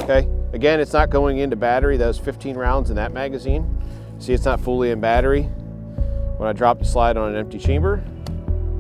okay? Again, it's not going into battery. Those 15 rounds in that magazine. See, it's not fully in battery. When I drop the slide on an empty chamber,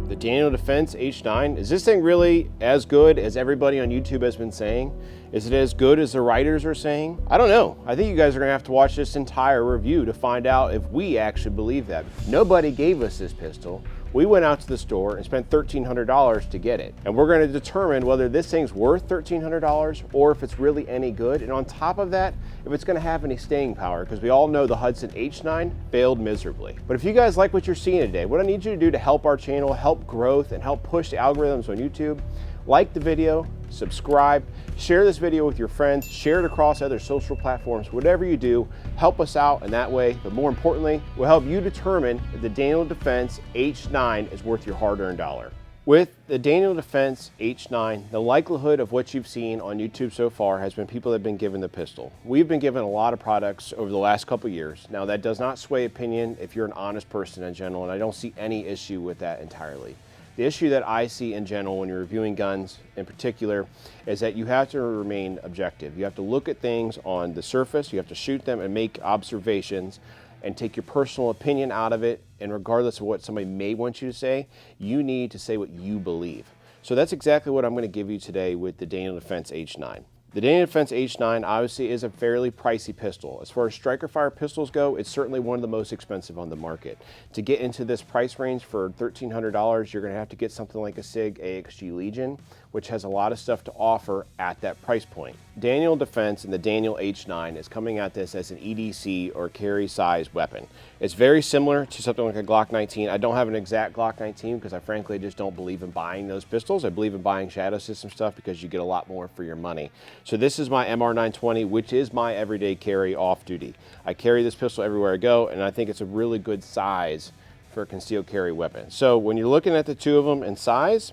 the Daniel Defense H9, is this thing really as good as everybody on YouTube has been saying? Is it as good as the writers are saying? I don't know. I think you guys are gonna have to watch this entire review to find out if we actually believe that. Nobody gave us this pistol. We went out to the store and spent $1,300 to get it. And we're gonna determine whether this thing's worth $1,300 or if it's really any good. And on top of that, if it's gonna have any staying power, because we all know the Hudson H9 failed miserably. But if you guys like what you're seeing today, what I need you to do to help our channel, help growth, and help push the algorithms on YouTube, like the video, subscribe, share this video with your friends, share it across other social platforms. Whatever you do, help us out in that way. But more importantly, we'll help you determine if the Daniel Defense H9 is worth your hard-earned dollar. With the Daniel Defense H9, the likelihood of what you've seen on YouTube so far has been people that have been given the pistol. We've been given a lot of products over the last couple years. Now, that does not sway opinion if you're an honest person in general, and I don't see any issue with that entirely. The issue that I see in general when you're reviewing guns in particular is that you have to remain objective. You have to look at things on the surface, you have to shoot them and make observations and take your personal opinion out of it, and regardless of what somebody may want you to say, you need to say what you believe. So that's exactly what I'm going to give you today with the Daniel Defense H9. The Daniel Defense H9 obviously is a fairly pricey pistol. As far as striker fire pistols go, it's certainly one of the most expensive on the market. To get into this price range for $1,300, you're going to have to get something like a SIG AXG Legion, which has a lot of stuff to offer at that price point. Daniel Defense and the Daniel H9 is coming at this as an EDC or carry size weapon. It's very similar to something like a Glock 19. I don't have an exact Glock 19 because I frankly just don't believe in buying those pistols. I believe in buying shadow system stuff because you get a lot more for your money. So this is my MR920, which is my everyday carry off duty. I carry this pistol everywhere I go, and I think it's a really good size for a concealed carry weapon. So when you're looking at the two of them in size,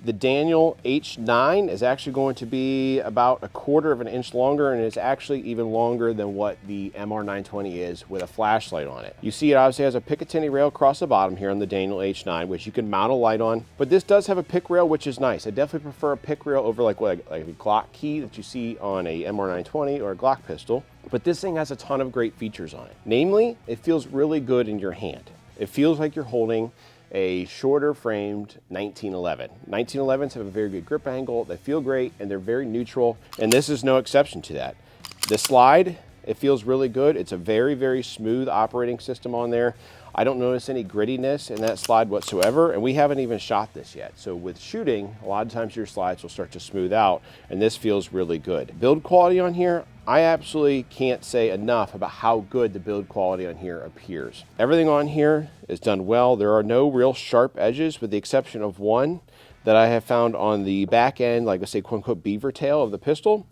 the Daniel H9 is actually going to be about 1/4 of an inch longer, and it's actually even longer than what the MR920 is with a flashlight on it. You see it obviously has a Picatinny rail across the bottom here on the Daniel H9, which you can mount a light on, but this does have a pick rail, which is nice. I definitely prefer a pick rail over like a Glock key that you see on a MR920 or a Glock pistol, but this thing has a ton of great features on it. Namely, it feels really good in your hand. It feels like you're holding a shorter framed 1911. 1911s have a very good grip angle, they feel great, and they're very neutral, and this is no exception to that. The slide, it feels really good. It's a very, very smooth operating system on there. I don't notice any grittiness in that slide whatsoever, and we haven't even shot this yet. So with shooting, a lot of times your slides will start to smooth out, and this feels really good. Build quality on here, I absolutely can't say enough about how good the build quality on here appears. Everything on here is done well. There are no real sharp edges with the exception of one that I have found on the back end, like I say, quote unquote, beaver tail of the pistol.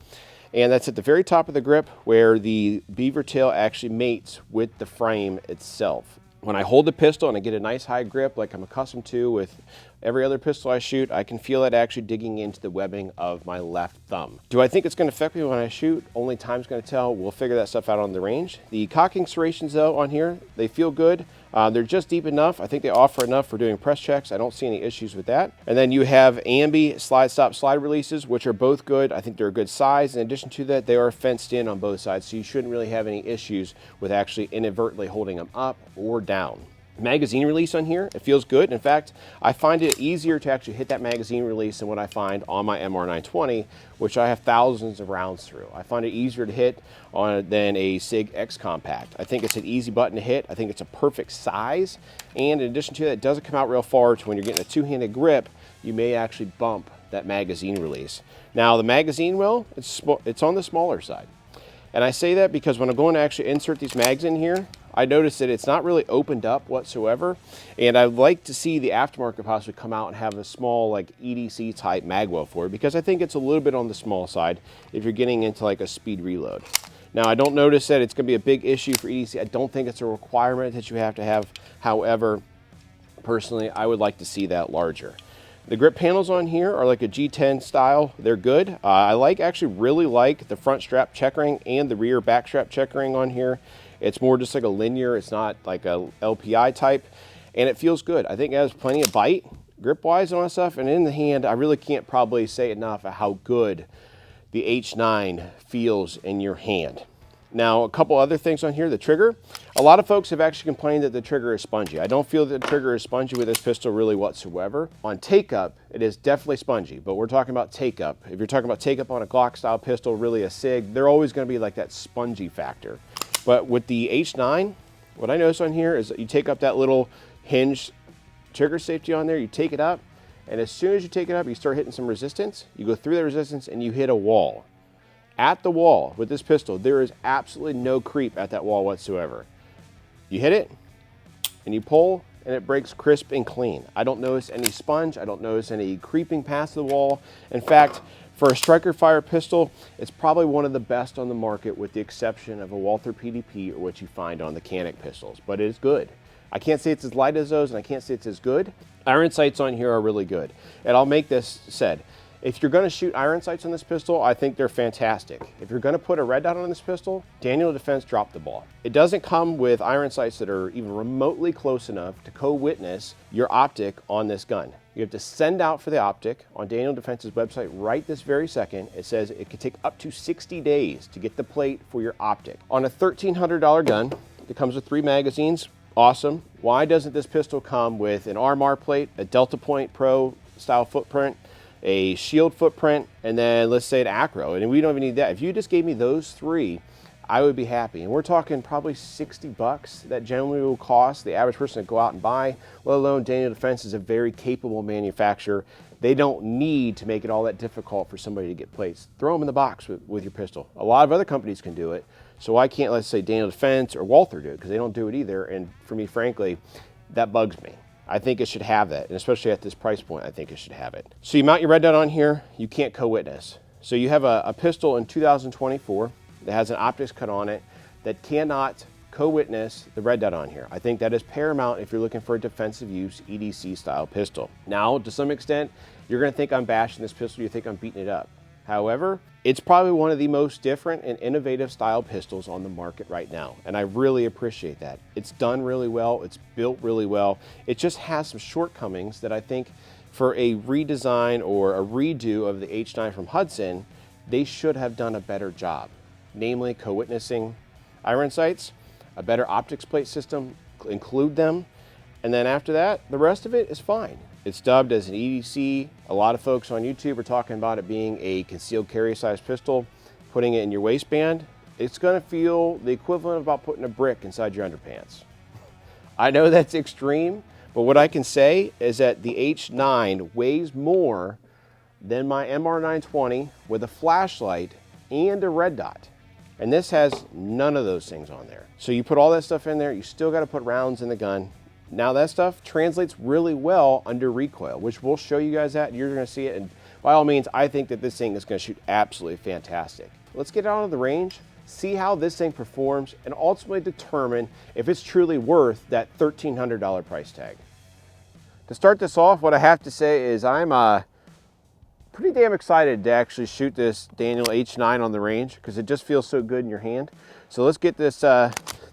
And that's at the very top of the grip where the beaver tail actually mates with the frame itself. When I hold the pistol and I get a nice high grip like I'm accustomed to with every other pistol I shoot, I can feel it actually digging into the webbing of my left thumb. Do I think it's going to affect me when I shoot? Only time's going to tell. We'll figure that stuff out on the range. The cocking serrations though on here, they feel good. They're just deep enough. I think they offer enough for doing press checks. I don't see any issues with that. And then you have ambi slide stop slide releases, which are both good. I think they're a good size. In addition to that, they are fenced in on both sides, so you shouldn't really have any issues with actually inadvertently holding them up or down. Magazine release on here, it feels good. In fact, I find it easier to actually hit that magazine release than what I find on my MR920, which I have thousands of rounds through. I find it easier to hit on than a SIG X Compact. I think it's an easy button to hit. I think it's a perfect size. And in addition to that, it doesn't come out real far to when you're getting a two-handed grip, you may actually bump that magazine release. Now the magazine well, it's on the smaller side. And I say that because when I'm going to actually insert these mags in here, I noticed that it's not really opened up whatsoever, and I'd like to see the aftermarket possibly come out and have a small like EDC type mag well for it, because I think it's a little bit on the small side if you're getting into like a speed reload. Now I don't notice that it's going to be a big issue for EDC. I don't think it's a requirement that you have to have. However, personally, I would like to see that larger. The grip panels on here are like a G10 style. They're good. I actually really like the front strap checkering and the rear back strap checkering on here. It's more just like a linear, it's not like a LPI type, and it feels good. I think it has plenty of bite, grip-wise and all that stuff, and in the hand, I really can't probably say enough of how good the H9 feels in your hand. Now, a couple other things on here. The trigger. A lot of folks have actually complained that the trigger is spongy. I don't feel that the trigger is spongy with this pistol really whatsoever. On take-up, it is definitely spongy, but we're talking about take-up. If you're talking about take-up on a Glock-style pistol, really a SIG, they're always going to be like that spongy factor. But with the H9, what I notice on here is that you take up that little hinge trigger safety on there, you take it up, and as soon as you take it up, you start hitting some resistance. You go through that resistance and you hit a wall. At the wall with this pistol, there is absolutely no creep at that wall whatsoever. You hit it and you pull and it breaks crisp and clean. I don't notice any sponge. I don't notice any creeping past the wall. In fact, for a striker fire pistol, it's probably one of the best on the market with the exception of a Walther PDP or what you find on the Canik pistols, but it is good. I can't say it's as light as those and I can't say it's as good. Iron sights on here are really good. And I'll make this said. If you're going to shoot iron sights on this pistol, I think they're fantastic. If you're going to put a red dot on this pistol, Daniel Defense dropped the ball. It doesn't come with iron sights that are even remotely close enough to co-witness your optic on this gun. You have to send out for the optic. On Daniel Defense's website right this very second, it says it could take up to 60 days to get the plate for your optic. On a $1,300 gun that comes with 3 magazines, awesome. Why doesn't this pistol come with an RMR plate, a Delta Point Pro style footprint, a shield footprint, and then let's say an acro? And we don't even need that. If you just gave me those 3, I would be happy. And we're talking probably 60 bucks that generally will cost the average person to go out and buy, let alone Daniel Defense is a very capable manufacturer. They don't need to make it all that difficult for somebody to get plates. Throw them in the box with your pistol. A lot of other companies can do it. So why can't, let's say, Daniel Defense or Walther do it? Because they don't do it either. And for me, frankly, that bugs me. I think it should have that, and especially at this price point, I think it should have it. So you mount your red dot on here, you can't co-witness. So you have a pistol in 2024 that has an optics cut on it that cannot co-witness the red dot on here. I think that is paramount if you're looking for a defensive use EDC style pistol. Now, to some extent, you're gonna think I'm bashing this pistol, you think I'm beating it up. However, it's probably one of the most different and innovative style pistols on the market right now, and I really appreciate that. It's done really well, it's built really well. It just has some shortcomings that I think for a redesign or a redo of the H9 from Hudson, they should have done a better job. Namely, co-witnessing iron sights, a better optics plate system, include them, and then after that, the rest of it is fine. It's dubbed as an EDC. A lot of folks on YouTube are talking about it being a concealed carry size pistol, putting it in your waistband. It's gonna feel the equivalent of about putting a brick inside your underpants. I know that's extreme, but what I can say is that the H9 weighs more than my MR920 with a flashlight and a red dot. And this has none of those things on there. So you put all that stuff in there, you still gotta put rounds in the gun. Now that stuff translates really well under recoil, which we'll show you guys that, and you're gonna see it, and by all means, I think that this thing is gonna shoot absolutely fantastic. Let's get out of the range, see how this thing performs, and ultimately determine if it's truly worth that $1,300 price tag. To start this off, what I have to say is I'm pretty damn excited to actually shoot this Daniel H9 on the range because it just feels so good in your hand. So let's get this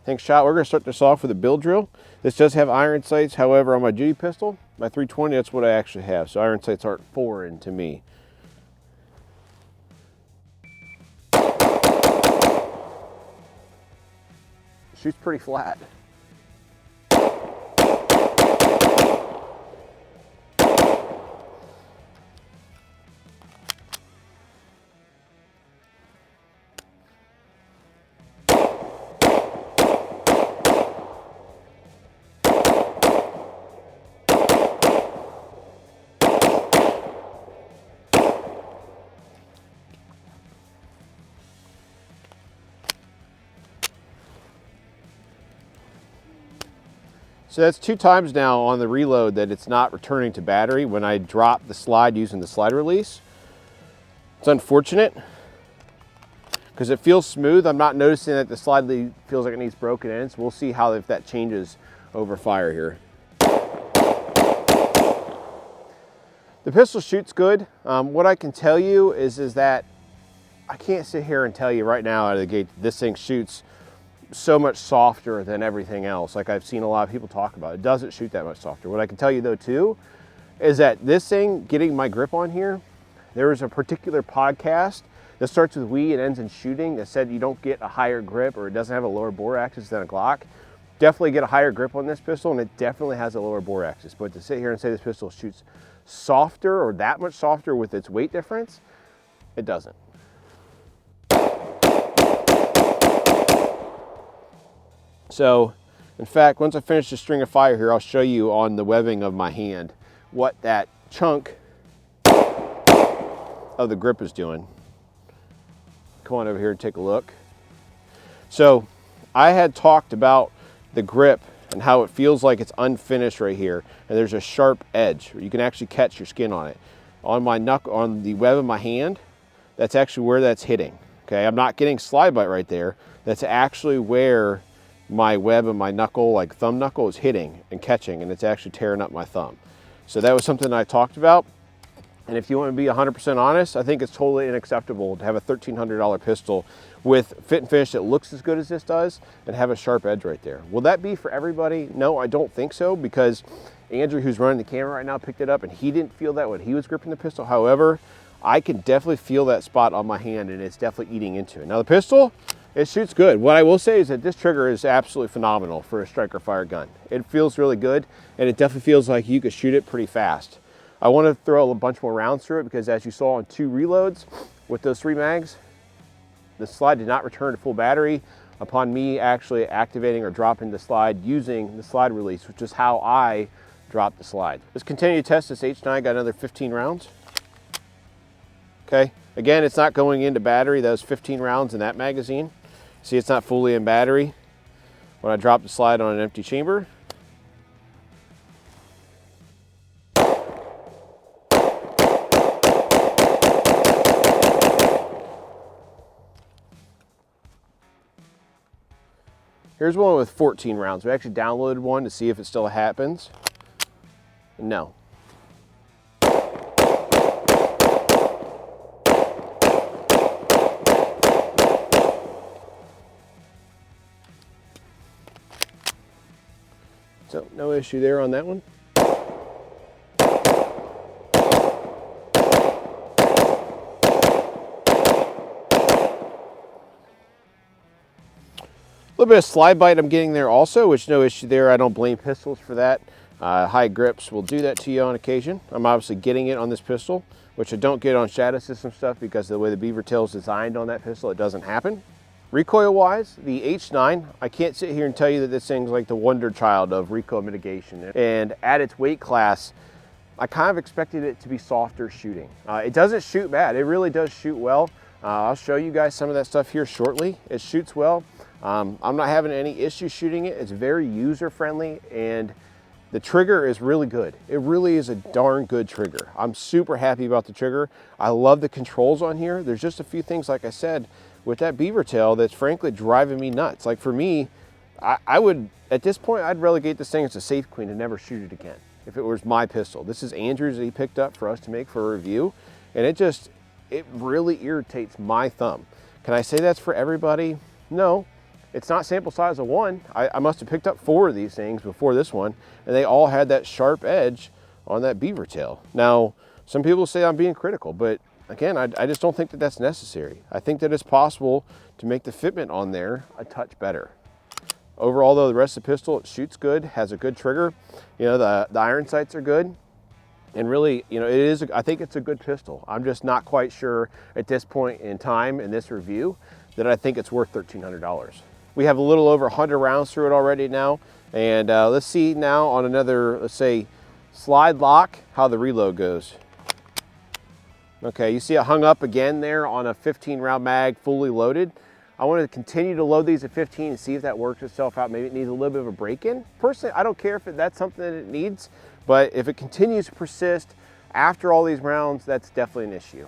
thing shot. We're gonna start this off with a bill drill. This does have iron sights, however, on my duty pistol, my 320, that's what I actually have. So iron sights aren't foreign to me. Shoots pretty flat. So that's 2 times now on the reload that it's not returning to battery when I drop the slide using the slide release. It's unfortunate because it feels smooth. I'm not noticing that the slide feels like it needs broken in, so we'll see how if that changes over fire here. The pistol shoots good. What I can tell you is that I can't sit here and tell you right now out of the gate this thing shoots so much softer than everything else, like I've seen a lot of people talk about. It doesn't shoot that much softer. What I can tell you though too is that this thing, getting my grip on here, there was a particular podcast This starts with we and ends in shooting. That said you don't get a higher grip or it doesn't have a lower bore axis than a Glock. Definitely get a higher grip on this pistol, and it definitely has a lower bore axis. But to sit here and say this pistol shoots softer or that much softer with its weight difference, it doesn't. So, in fact, once I finish the string of fire here, I'll show you on the webbing of my hand what that chunk of the grip is doing. Come on over here and take a look. So, I had talked about the grip and how it feels like it's unfinished right here, and there's a sharp edge where you can actually catch your skin on it. On my knuckle, on the web of my hand, that's actually where that's hitting. Okay, I'm not getting slide bite right there. That's actually where my web of my knuckle, like thumb knuckle, is hitting and catching, and it's actually tearing up my thumb. So that was something I talked about. And if you want to be 100% honest, I think it's totally unacceptable to have a $1,300 pistol with fit and finish that looks as good as this does and have a sharp edge right there. Will that be for everybody? No, I don't think so, because Andrew, who's running the camera right now, picked it up and he didn't feel that when he was gripping the pistol. However, I can definitely feel that spot on my hand, and it's definitely eating into it. Now the pistol, it shoots good. What I will say is that this trigger is absolutely phenomenal for a striker fire gun. It feels really good, and it definitely feels like you could shoot it pretty fast. I want to throw a bunch more rounds through it because, as you saw on 2 reloads with those 3 mags, the slide did not return to full battery upon me actually activating or dropping the slide using the slide release, which is how I dropped the slide. Let's continue to test this H9. Got another 15 rounds. Okay, again, it's not going into battery. That was 15 rounds in that magazine. See, it's not fully in battery when I drop the slide on an empty chamber. Here's one with 14 rounds. We actually downloaded one to see if it still happens. No. So no issue there on that one. A little bit of slide bite I'm getting there also, which no issue there. I don't blame pistols for that. High grips will do that to you on occasion. I'm obviously getting it on this pistol, which I don't get on shadow system stuff because of the way the beaver tail is designed on that pistol, it doesn't happen. Recoil wise, the H9, I can't sit here and tell you that this thing's like the wonder child of recoil mitigation. And at its weight class, I kind of expected it to be softer shooting. It doesn't shoot bad, it really does shoot well. I'll show you guys some of that stuff here shortly. It shoots well. I'm not having any issue shooting it. It's very user friendly, and the trigger is really good. It really is a darn good trigger. I'm super happy about the trigger. I love the controls on here. There's just a few things, like I said, with that beaver tail that's frankly driving me nuts. Like for me, I would, at this point, I'd relegate this thing as a safe queen and never shoot it again if it was my pistol. This is Andrew's that he picked up for us to make for a review, and it really irritates my thumb. Can I say that's for everybody? No. It's not sample size of 1. I must have picked up 4 of these things before this one, and they all had that sharp edge on that beaver tail. Now, some people say I'm being critical, but again, I just don't think that that's necessary. I think that it's possible to make the fitment on there a touch better. Overall, though, the rest of the pistol, it shoots good, has a good trigger. You know, the iron sights are good. And really, you know, I think it's a good pistol. I'm just not quite sure at this point in time in this review that I think it's worth $1,300. We have a little over 100 rounds through it already now. And let's see now on another, let's say, slide lock, how the reload goes. Okay, you see it hung up again there on a 15 round mag, fully loaded. I want to continue to load these at 15 and see if that works itself out. Maybe it needs a little bit of a break-in. Personally, I don't care if that's something that it needs, but if it continues to persist after all these rounds, that's definitely an issue.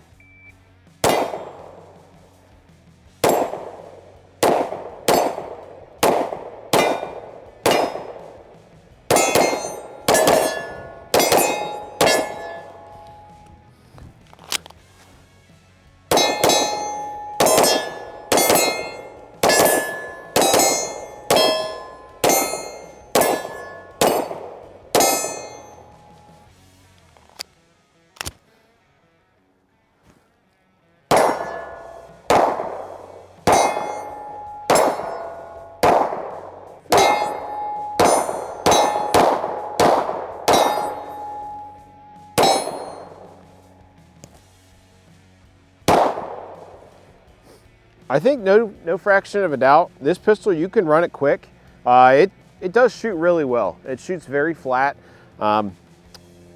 I think no fraction of a doubt, this pistol, you can run it quick. It does shoot really well. It shoots very flat. To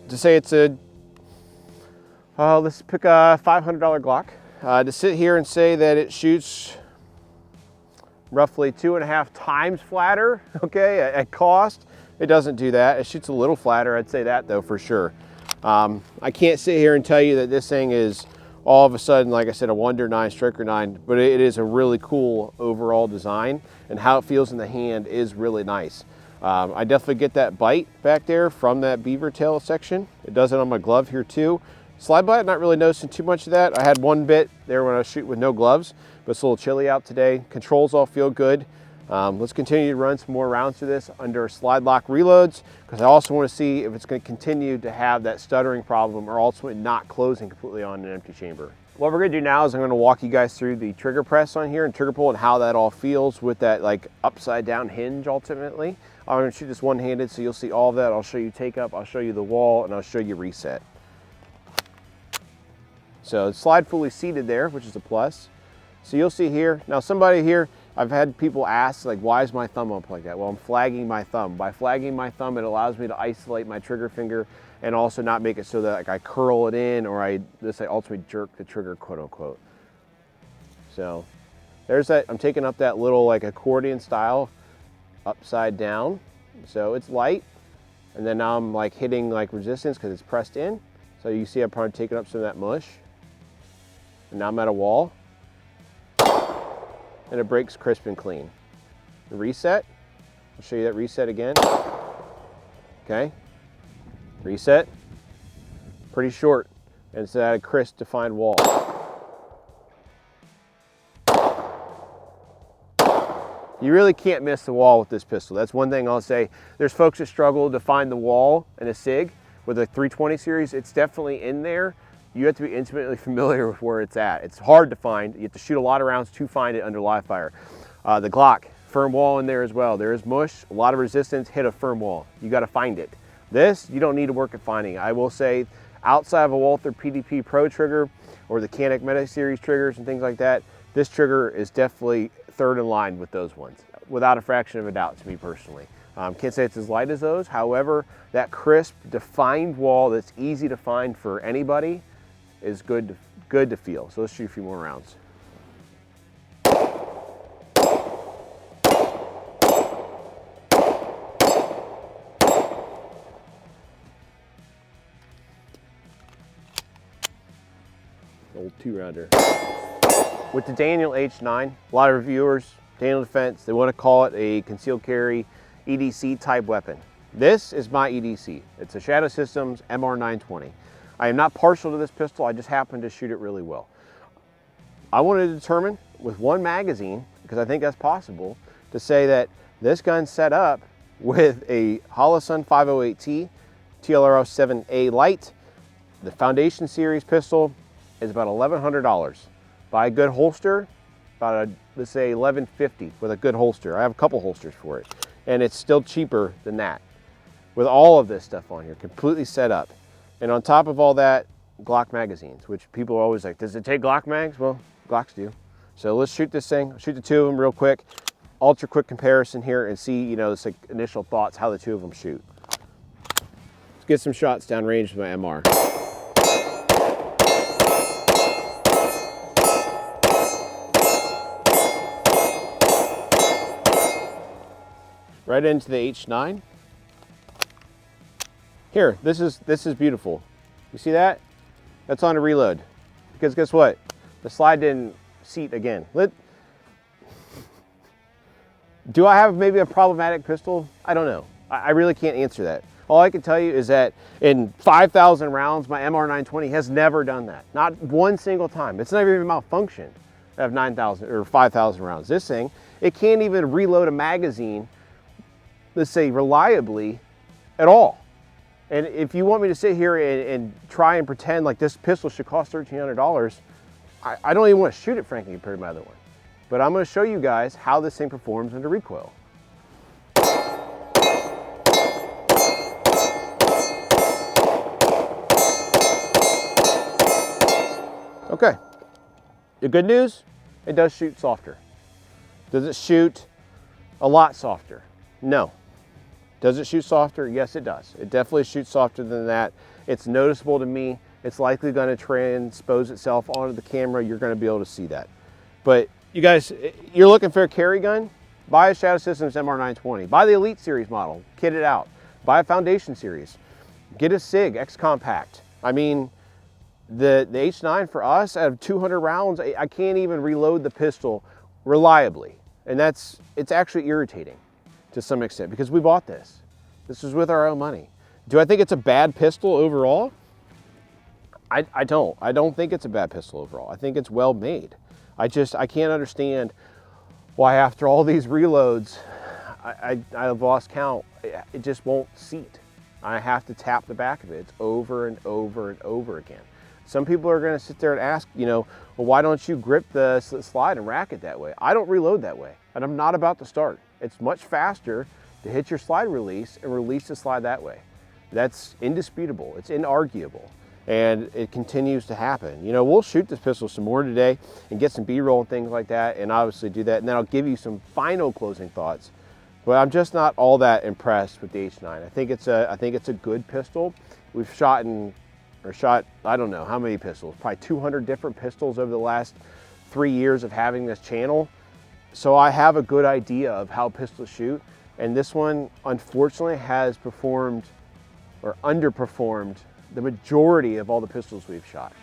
say it's a, let's pick a $500 Glock. To sit here and say that it shoots roughly 2.5 times flatter, okay, at cost, it doesn't do that. It shoots a little flatter, I'd say that though, for sure. I can't sit here and tell you that this thing is all of a sudden, like I said, a Wonder 9, Striker 9, but it is a really cool overall design, and how it feels in the hand is really nice. I definitely get that bite back there from that beaver tail section. It does it on my glove here too. Slide bite, not really noticing too much of that. I had one bit there when I was shooting with no gloves, but it's a little chilly out today. Controls all feel good. Let's continue to run some more rounds through this under slide lock reloads, because I also want to see if it's going to continue to have that stuttering problem or ultimately not closing completely on an empty chamber. What we're going to do now is I'm going to walk you guys through the trigger press on here and trigger pull and how that all feels with that like upside down hinge ultimately. I'm going to shoot this one-handed, so you'll see all of that. I'll show you take up, I'll show you the wall, and I'll show you reset. So slide fully seated there, which is a plus. So you'll see here, now somebody here, I've had people ask, like, why is my thumb up like that? Well, I'm flagging my thumb. By flagging my thumb, it allows me to isolate my trigger finger and also not make it so that like I curl it in or I ultimately jerk the trigger, quote unquote. So there's that, I'm taking up that little like accordion style upside down. So it's light. And then now I'm like hitting like resistance because it's pressed in. So you see I'm probably taking up some of that mush. And now I'm at a wall. And it breaks crisp and clean. The reset, I'll show you that reset again. Okay, reset, pretty short, and it's at a crisp defined wall. You really can't miss the wall with this pistol. That's one thing I'll say. There's folks that struggle to find the wall in a SIG. With a 320 series, it's definitely in there. You have to be intimately familiar with where it's at. It's hard to find. You have to shoot a lot of rounds to find it under live fire. The Glock, firm wall in there as well. There is mush, a lot of resistance, hit a firm wall. You got to find it. This, you don't need to work at finding. I will say, outside of a Walther PDP Pro trigger or the Canik Meta Series triggers and things like that, this trigger is definitely third in line with those ones, without a fraction of a doubt to me personally. Can't say it's as light as those. However, that crisp, defined wall that's easy to find for anybody is good to feel. So let's shoot a few more rounds. Old 2-rounder. With the Daniel H9, a lot of reviewers, Daniel Defense, they want to call it a concealed carry EDC type weapon. This is my EDC. It's a Shadow Systems MR920. I am not partial to this pistol, I just happen to shoot it really well. I wanted to determine with one magazine, because I think that's possible, to say that this gun's set up with a Holosun 508T TLRO 7A Light. The Foundation Series pistol is about $1,100. Buy a good holster, about let's say $1,150 with a good holster. I have a couple holsters for it, and it's still cheaper than that. With all of this stuff on here, completely set up. And on top of all that, Glock magazines, which people are always like, does it take Glock mags? Well, Glocks do. So let's shoot this thing, shoot the two of them real quick. Ultra quick comparison here and see, you know, this like initial thoughts, how the two of them shoot. Let's get some shots downrange with my MR. Right into the H9. Here, this is beautiful. You see that? That's on a reload. Because guess what? The slide didn't seat again. Do I have maybe a problematic pistol? I don't know. I really can't answer that. All I can tell you is that in 5,000 rounds, my MR920 has never done that. Not one single time. It's never even malfunctioned. I have 9,000 or 5,000 rounds. This thing, it can't even reload a magazine, let's say reliably, at all. And if you want me to sit here and try and pretend like this pistol should cost $1,300, I don't even want to shoot it, frankly, compared to my other one. But I'm going to show you guys how this thing performs under recoil. Okay. The good news, it does shoot softer. Does it shoot a lot softer? No. Does it shoot softer? Yes, it does. It definitely shoots softer than that. It's noticeable to me. It's likely going to transpose itself onto the camera. You're going to be able to see that. But you guys, you're looking for a carry gun? Buy a Shadow Systems MR920. Buy the Elite Series model. Kit it out. Buy a Foundation Series. Get a SIG X Compact. I mean, the H9 for us, out of 200 rounds, I can't even reload the pistol reliably. And it's actually irritating to some extent because we bought this. This was with our own money. Do I think it's a bad pistol overall? I don't think it's a bad pistol overall. I think it's well made. I can't understand why after all these reloads, I've lost count. It just won't seat. I have to tap the back of it. It's over and over and over again. Some people are going to sit there and ask, well, why don't you grip the slide and rack it that way? I don't reload that way, and I'm not about to start. It's much faster to hit your slide release and release the slide that way. That's indisputable. It's inarguable. And it continues to happen. We'll shoot this pistol some more today and get some B-roll and things like that, and obviously do that. And then I'll give you some final closing thoughts. But I'm just not all that impressed with the H9. I think it's a good pistol. We've shot, I don't know how many pistols, probably 200 different pistols over the last 3 years of having this channel. So I have a good idea of how pistols shoot. And this one, unfortunately, has performed or underperformed the majority of all the pistols we've shot.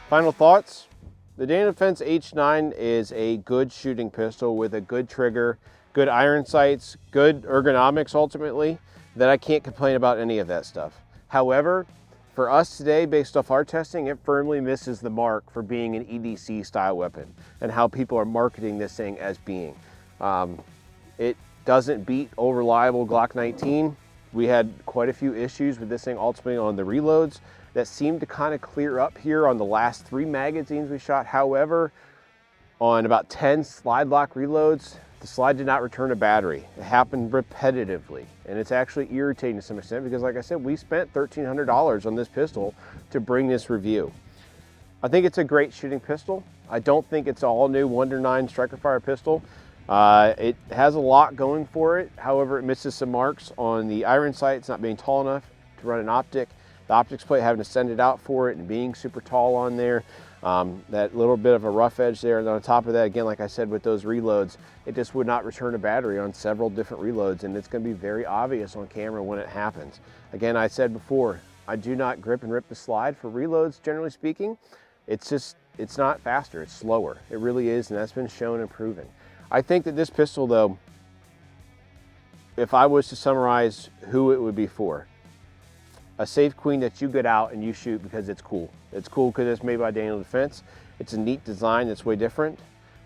Final thoughts. The Daniel Defense H9 is a good shooting pistol with a good trigger, good iron sights, good ergonomics ultimately, that I can't complain about any of that stuff. However, for us today, based off our testing, it firmly misses the mark for being an EDC style weapon and how people are marketing this thing as being. It doesn't beat old reliable Glock 19. We had quite a few issues with this thing ultimately on the reloads that seemed to kind of clear up here on the last 3 magazines we shot. However, on about 10 slide lock reloads, the slide did not return a battery. It happened repetitively, and it's actually irritating to some extent because, like I said, we spent $1,300 on this pistol to bring this review. I think it's a great shooting pistol. I don't think it's an all new Wonder 9 striker fire pistol. It has a lot going for it. However, it misses some marks on the iron sights not being tall enough to run an optic. The optics plate having to send it out for it and being super tall on there. That little bit of a rough edge there. And on top of that, again, like I said, with those reloads, it just would not return a battery on several different reloads, and it's going to be very obvious on camera when it happens. Again, I said before, I do not grip and rip the slide for reloads, generally speaking. It's not faster, it's slower. It really is, and that's been shown and proven. I think that this pistol, though, if I was to summarize who it would be for, a safe queen that you get out and you shoot because it's cool. It's cool because it's made by Daniel Defense. It's a neat design that's way different.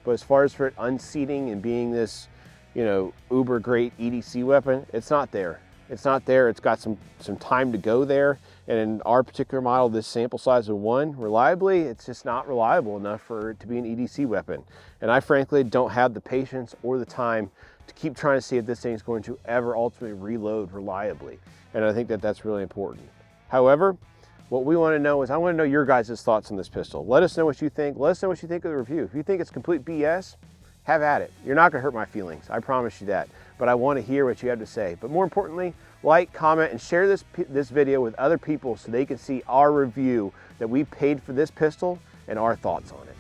But as far as for it unseating and being this, uber great EDC weapon, it's not there. It's not there. It's got some time to go there. And in our particular model, this sample size of 1, reliably, it's just not reliable enough for it to be an EDC weapon. And I frankly don't have the patience or the time to keep trying to see if this thing is going to ever ultimately reload reliably. And I think that that's really important. However, what we want to know is, I want to know your guys' thoughts on this pistol. Let us know what you think. Let us know what you think of the review. If you think it's complete BS, have at it. You're not going to hurt my feelings. I promise you that. But I want to hear what you have to say. But more importantly, like, comment, and share this video with other people so they can see our review that we paid for this pistol and our thoughts on it.